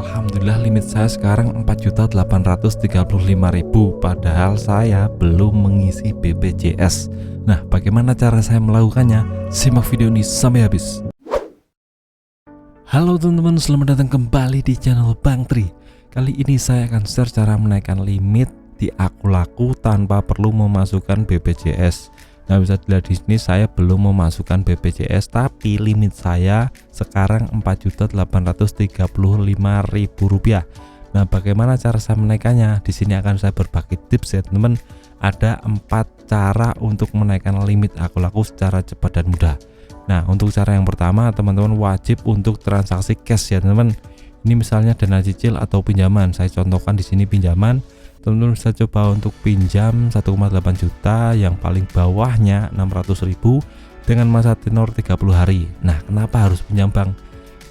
Alhamdulillah limit saya sekarang 4.835.000, padahal saya belum mengisi BPJS. Nah, bagaimana cara saya melakukannya? Simak video ini sampai habis. Halo teman-teman, selamat datang kembali di channel Bang Tri. Kali ini saya akan share cara menaikkan limit di Akulaku tanpa perlu memasukkan BPJS. Nah, bisa dilihat di sini saya belum memasukkan BPJS, tapi limit saya sekarang Rp4.835.000. Nah, bagaimana cara saya menaikkannya? Di sini akan saya berbagi tips ya teman-teman. Ada 4 cara untuk menaikkan limit Akulaku secara cepat dan mudah. Nah, untuk cara yang pertama, teman-teman wajib untuk transaksi cash ya teman-teman. Ini misalnya dana cicil atau pinjaman. Saya contohkan di sini pinjaman. Teman-teman bisa coba untuk pinjam 1,8 juta, yang paling bawahnya 600.000 dengan masa tenor 30 hari. Nah, kenapa harus pinjam bank?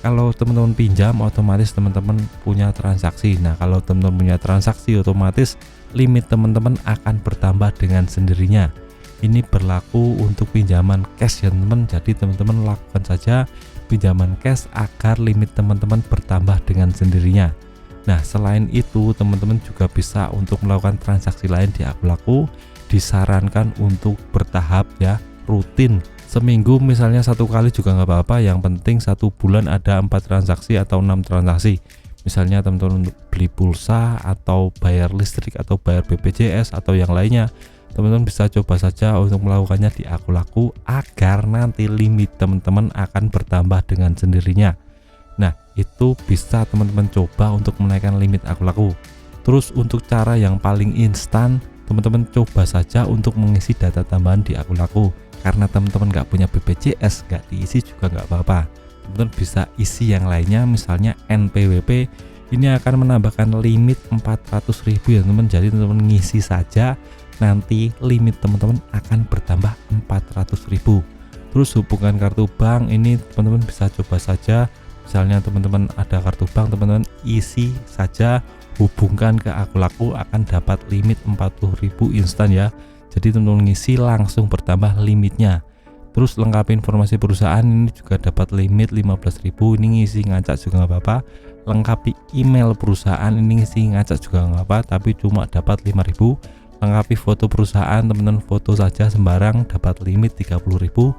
Kalau teman-teman pinjam, otomatis teman-teman punya transaksi. Nah, kalau teman-teman punya transaksi, otomatis limit teman-teman akan bertambah dengan sendirinya. Ini berlaku untuk pinjaman cash ya teman-teman. Jadi teman-teman lakukan saja pinjaman cash agar limit teman-teman bertambah dengan sendirinya. Nah, selain itu teman-teman juga bisa untuk melakukan transaksi lain di Akulaku. Disarankan untuk bertahap ya, rutin. Seminggu misalnya 1 kali juga nggak apa-apa, yang penting 1 bulan ada 4 transaksi atau 6 transaksi. Misalnya teman-teman beli pulsa atau bayar listrik atau bayar BPJS atau yang lainnya, teman-teman bisa coba saja untuk melakukannya di Akulaku agar nanti limit teman-teman akan bertambah dengan sendirinya. Nah, itu bisa teman-teman coba untuk menaikkan limit Akulaku. Terus untuk cara yang paling instan, teman-teman coba saja untuk mengisi data tambahan di Akulaku. Karena teman-teman nggak punya BPJS, nggak diisi juga nggak apa-apa. Teman-teman bisa isi yang lainnya, misalnya NPWP. Ini akan menambahkan limit 400.000 ya teman-teman. Jadi teman-teman ngisi saja, nanti limit teman-teman akan bertambah 400.000. Terus hubungan kartu bank ini teman-teman bisa coba saja. Misalnya teman-teman ada kartu bank, teman-teman isi saja, hubungkan ke Akulaku, akan dapat limit 40.000 instan ya. Jadi teman-teman ngisi langsung bertambah limitnya. Terus lengkapi informasi perusahaan, ini juga dapat limit 15.000. Ini ngisi ngacak juga nggak apa-apa. Lengkapi email perusahaan, ini ngisi ngacak juga nggak apa-apa, tapi cuma dapat 5.000. Lengkapi foto perusahaan, teman-teman foto saja sembarang, dapat limit 30.000.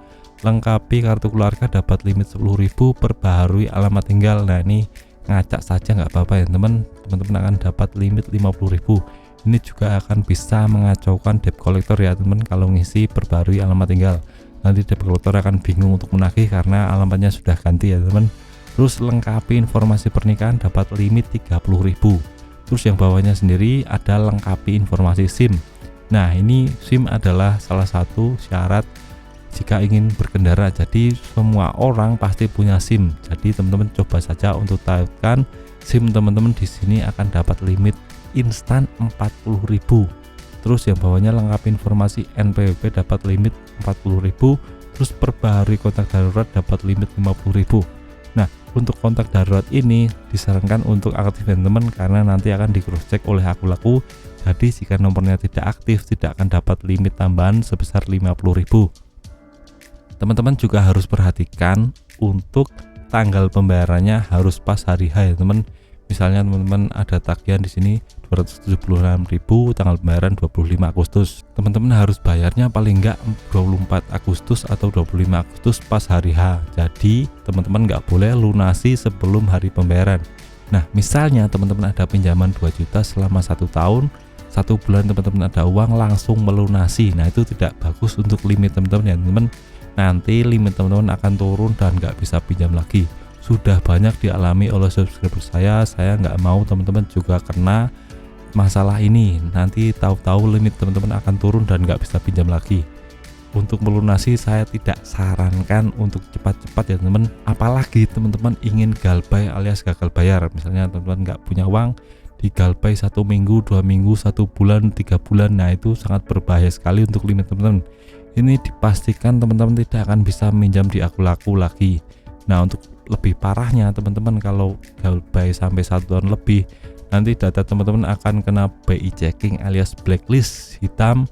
Lengkapi kartu keluarga, dapat limit 10.000. Perbaharui alamat tinggal, nah ini ngacak saja nggak apa-apa ya teman-teman akan dapat limit 50.000. Ini juga akan bisa mengacaukan debt collector ya teman-teman kalau ngisi perbaharui alamat tinggal. Nanti debt collector akan bingung untuk menagih karena alamatnya sudah ganti ya teman. Terus lengkapi informasi pernikahan, dapat limit 30.000. Terus yang bawahnya sendiri ada lengkapi informasi SIM. Nah, ini SIM adalah salah satu syarat jika ingin berkendara. Jadi semua orang pasti punya SIM. Jadi teman-teman coba saja untuk tautkan SIM teman-teman, di sini akan dapat limit instan 40.000. Terus yang bawahnya lengkapi informasi NPWP, dapat limit 40.000. Terus perbaharui kontak darurat, dapat limit 50.000. Nah, untuk kontak darurat ini disarankan untuk aktif teman-teman karena nanti akan di cross check oleh Akulaku. Jadi jika nomornya tidak aktif, tidak akan dapat limit tambahan sebesar 50.000. Teman-teman juga harus perhatikan untuk tanggal pembayarannya harus pas hari H ya teman. Misalnya teman-teman ada tagihan di sini 276.000, tanggal pembayaran 25 Agustus. Teman-teman harus bayarnya paling enggak 24 Agustus atau 25 Agustus pas hari H. Jadi teman-teman nggak boleh lunasi sebelum hari pembayaran. Nah, misalnya teman-teman ada pinjaman 2 juta selama 1 tahun, 1 bulan teman-teman ada uang langsung melunasi. Nah, itu tidak bagus untuk limit teman-teman ya teman. Nanti limit teman-teman akan turun dan nggak bisa pinjam lagi. Sudah banyak dialami oleh subscriber saya nggak mau teman-teman juga kena masalah ini. Nanti tahu-tahu limit teman-teman akan turun dan nggak bisa pinjam lagi. Untuk melunasi saya tidak sarankan untuk cepat-cepat ya teman-teman. Apalagi teman-teman ingin galbay alias gagal bayar. Misalnya teman-teman nggak punya uang, digalbay 1 minggu, 2 minggu, 1 bulan, 3 bulan. Nah, itu sangat berbahaya sekali untuk limit teman-teman. Ini dipastikan teman-teman tidak akan bisa minjam di Akulaku lagi. Nah, untuk lebih parahnya teman-teman kalau galbay sampai 1 tahun lebih, nanti data teman-teman akan kena BI checking alias blacklist hitam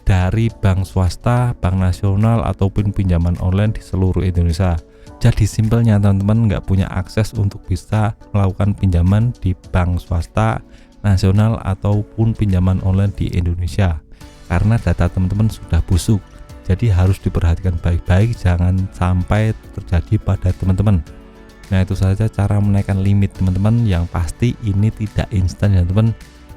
dari bank swasta, bank nasional ataupun pinjaman online di seluruh Indonesia. Jadi simpelnya teman-teman nggak punya akses untuk bisa melakukan pinjaman di bank swasta, nasional ataupun pinjaman online di Indonesia, karena data teman-teman sudah busuk. Jadi harus diperhatikan baik-baik, jangan sampai terjadi pada teman-teman. Nah, itu saja cara menaikkan limit teman-teman. Yang pasti ini tidak instan ya teman,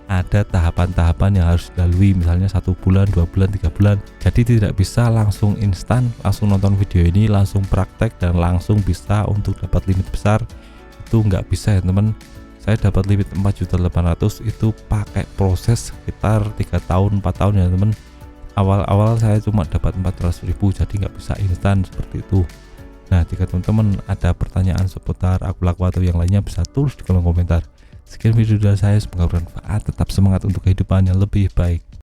ada tahapan-tahapan yang harus dilalui, misalnya 1 bulan, 2 bulan, 3 bulan. Jadi tidak bisa langsung instan, langsung nonton video ini, langsung praktek dan langsung bisa untuk dapat limit besar. Itu nggak bisa ya teman. Saya dapat limit 4.800.000 itu pakai proses sekitar 3 tahun 4 tahun ya teman. Awal-awal saya cuma dapat 400.000, jadi nggak bisa instan seperti itu. Nah, jika teman-teman ada pertanyaan seputar Akulaku atau yang lainnya, bisa tulis di kolom komentar. Sekian video dari saya, semoga bermanfaat. Tetap semangat untuk kehidupan yang lebih baik.